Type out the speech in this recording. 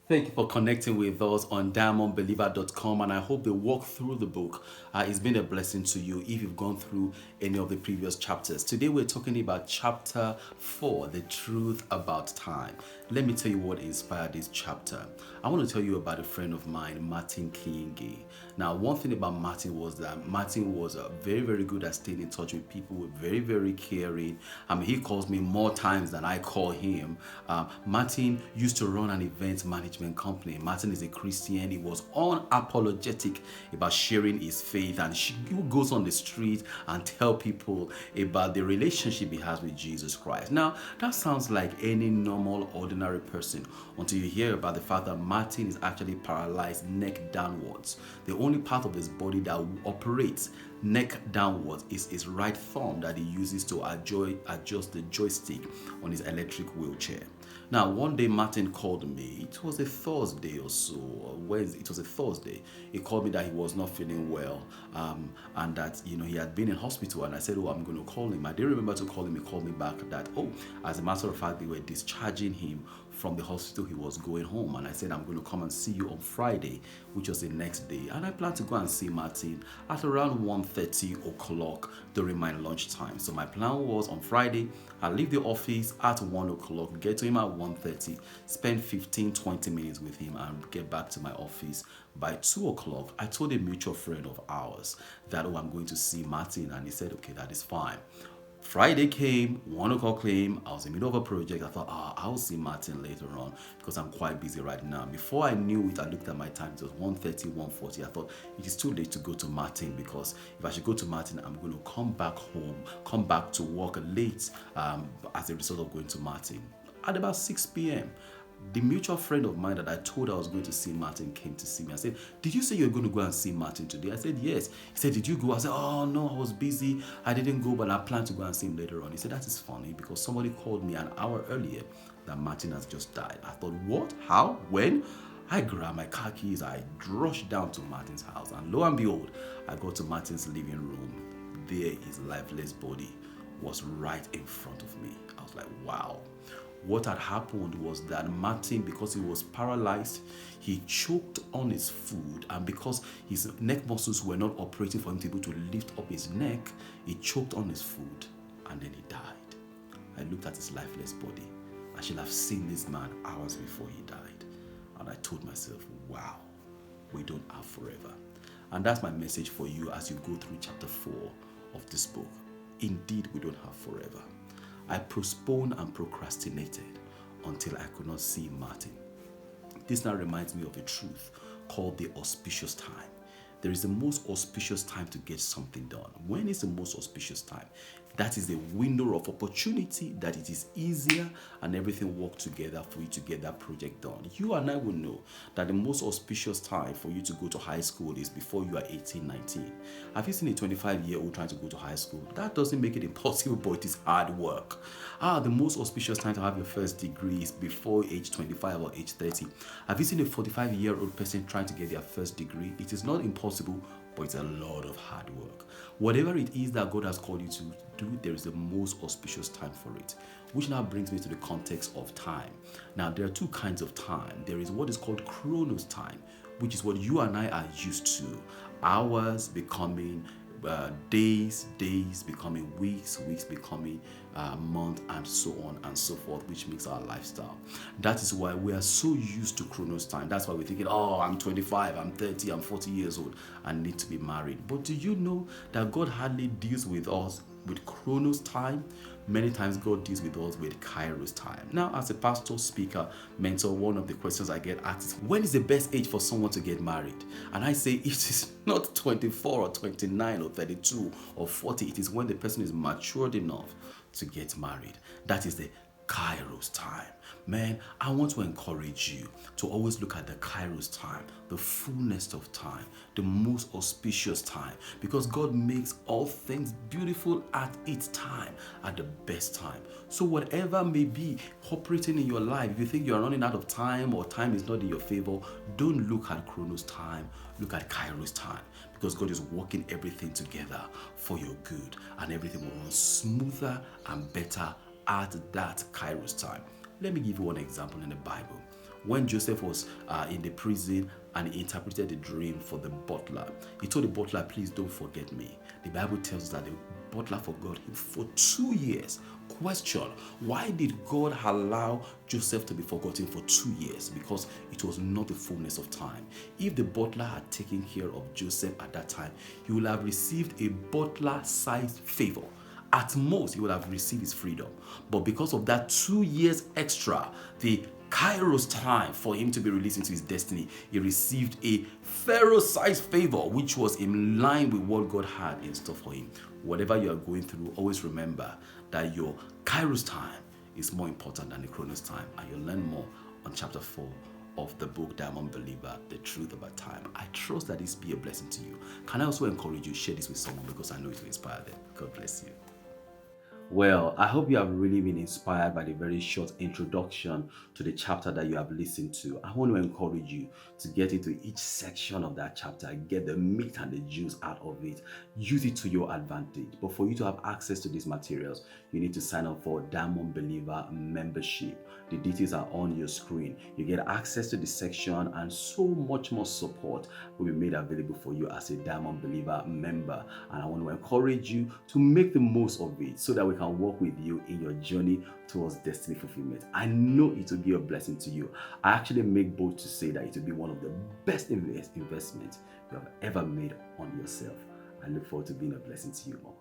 Thank you for connecting with us on diamondbeliever.com, and I hope the walk through the book has been a blessing to you if you've gone through any of the previous chapters. Today we're talking about chapter 4, the truth about time. Let me tell you what inspired this chapter. I want to tell you about a friend of mine, Martin Kingi. Now, one thing about Martin was that Martin was very, very good at staying in touch with people, very, very caring. I mean, he calls me more times than I call him. Martin used to run an event management company. Martin is a Christian. He was unapologetic about sharing his faith, and he goes on the street and tell people about the relationship he has with Jesus Christ. Now, that sounds like any normal, ordinary person until you hear about the fact that Martin is actually paralyzed neck downwards. The only part of his body that operates neck downwards is his right thumb that he uses to adjust the joystick on his electric wheelchair. Now, one day Martin called me. It was a Thursday or so, or Wednesday. It was a Thursday. He called me that he was not feeling well, and that he had been in hospital. And I said, "Oh, I'm going to call him." I didn't remember to call him. He called me back that, "Oh, as a matter of fact, they were discharging him from the hospital. He was going home." And I said, "I'm going to come and see you on Friday," which was the next day. And I planned to go and see Martin at around 1:30 o'clock during my lunchtime. So my plan was on Friday, I leave the office at 1 o'clock, get to him at 1:30, spend 15-20 minutes with him, and get back to my office by 2 o'clock. I told a mutual friend of ours that, "Oh, I'm going to see Martin," and he said, "Okay, that is fine." Friday came, 1 o'clock came, I was in the middle of a project. I thought, I'll see Martin later on because I'm quite busy right now. Before I knew it, I looked at my time. It was 1:30, 1:40. I thought, it is too late to go to Martin because if I should go to Martin, I'm going to come back home, come back to work late as a result of going to Martin. At about 6 p.m., the mutual friend of mine that I told I was going to see Martin came to see me. I said, "Did you say you're going to go and see Martin today?" I said, "Yes." He said, "Did you go?" I said, "Oh, no, I was busy. I didn't go, but I plan to go and see him later on." He said, "That is funny because somebody called me an hour earlier that Martin has just died." I thought, "What? How? When?" I grabbed my car keys. I rushed down to Martin's house. And lo and behold, I got to Martin's living room. There, his lifeless body was right in front of me. I was like, wow. What had happened was that Martin, because he was paralyzed, he choked on his food, and because his neck muscles were not operating for him to be able to lift up his neck, he choked on his food and then he died. I looked at his lifeless body. I should have seen this man hours before he died. And I told myself, wow, we don't have forever. And that's my message for you as you go through chapter 4 of this book. Indeed, we don't have forever. I postponed and procrastinated until I could not see Martin. This now reminds me of a truth called the auspicious time. There is the most auspicious time to get something done. When is the most auspicious time? That is the window of opportunity that it is easier and everything works together for you to get that project done. You and I will know that the most auspicious time for you to go to high school is before you are 18, 19. Have you seen a 25-year-old trying to go to high school? That doesn't make it impossible, but it is hard work. The most auspicious time to have your first degree is before age 25 or age 30. Have you seen a 45-year-old person trying to get their first degree? It is not impossible, but it's a lot of hard work. Whatever it is that God has called you to do, there is the most auspicious time for it. Which now brings me to the context of time. Now, there are two kinds of time. There is what is called chronos time, which is what you and I are used to. Hours becoming days becoming weeks becoming month, and so on and so forth, which makes our lifestyle. That is why we are so used to chronos time. That's why we're thinking, "Oh, I'm 25, I'm 30, I'm 40 years old, I need to be married." But do you know that God hardly deals with us with chronos time? Many times God deals with us with kairos time. Now, as a pastor, speaker, mentor, one of the questions I get asked is, when is the best age for someone to get married? And I say it is not 24 or 29 or 32 or 40. It is when the person is matured enough to get married. That is the kairos time. Man, I want to encourage you to always look at the kairos time, the fullness of time, the most auspicious time, because God makes all things beautiful at its time, at the best time. So whatever may be operating in your life, if you think you're running out of time or time is not in your favor, don't look at chronos time, look at kairos time, because God is working everything together for your good, and everything will run smoother and better at that kairos time. Let me give you one example in the Bible. when Joseph was in the prison and he interpreted the dream for the butler, he told the butler, please don't forget me. The Bible tells us that the butler forgot him for 2 years. Question: why did God allow Joseph to be forgotten for 2 years? Because it was not the fullness of time. If the butler had taken care of Joseph at that time, he would have received a butler-sized favor. At most, he would have received his freedom. But because of that 2 years extra, the Kairos time for him to be released into his destiny, he received a Pharaoh-sized favor, which was in line with what God had in store for him. Whatever you are going through, always remember that your Kairos time is more important than the Chronos time, and you'll learn more on chapter 4 of the book Diamond Believer, The Truth About Time. I trust that this be a blessing to you. Can I also encourage you, share this with someone, because I know it will inspire them. God bless you. Well, I hope you have really been inspired by the very short introduction to the chapter that you have listened to. I want to encourage you to get into each section of that chapter, get the meat and the juice out of it, use it to your advantage. But for you to have access to these materials, you need to sign up for Diamond Believer membership. The details are on your screen. You get access to the section, and so much more support will be made available for you as a Diamond Believer member. And I want to encourage you to make the most of it so that we can work with you in your journey towards destiny fulfillment. I know it will be a blessing to you. I actually make bold to say that it will be one of the best investments you have ever made on yourself. I look forward to being a blessing to you more.